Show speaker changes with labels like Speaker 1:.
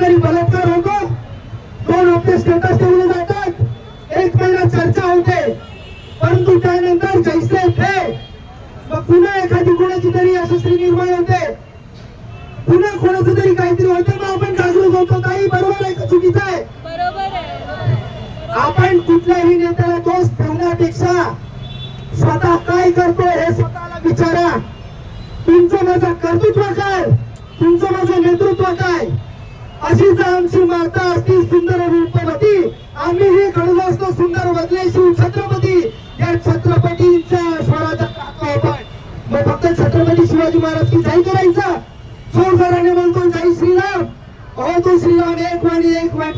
Speaker 1: कुठेतरी बलात्कार होतो, 2 हप्ते स्टेटस ठेवले जातात, 1 महिना चर्चा होते, परंतु त्यानंतर जैसे थे मग पुन्हा एखादी कोणाची तरी यशस्वी निर्माण होते, पुन्हा कोणाचं तरी काहीतरी होतं, मग आपण जागरूक होतो. काही बरोबर आहे का चुकीचं आहे?
Speaker 2: बरोबर आहे.
Speaker 1: आपण कुठल्याही नेत्याला दोष ठेवण्यापेक्षा स्वतः काय करतो हे स्वतःला विचारा. तुमचं माझं कर्तृत्व काय, तुमचं माझं नेतृत्व काय? अशीच आमची माता असती सुंदर रूपवती, आम्हीही घडलो असतो सुंदर बदले शिव छत्रपती. या छत्रपतींच्या स्वराज्यात राहतो आपण. मग फक्त छत्रपती शिवाजी महाराज की जय करायचा, जोरदाराने म्हणतो जय श्रीराम. अहो तो श्रीराम एक वाणी एक वाटी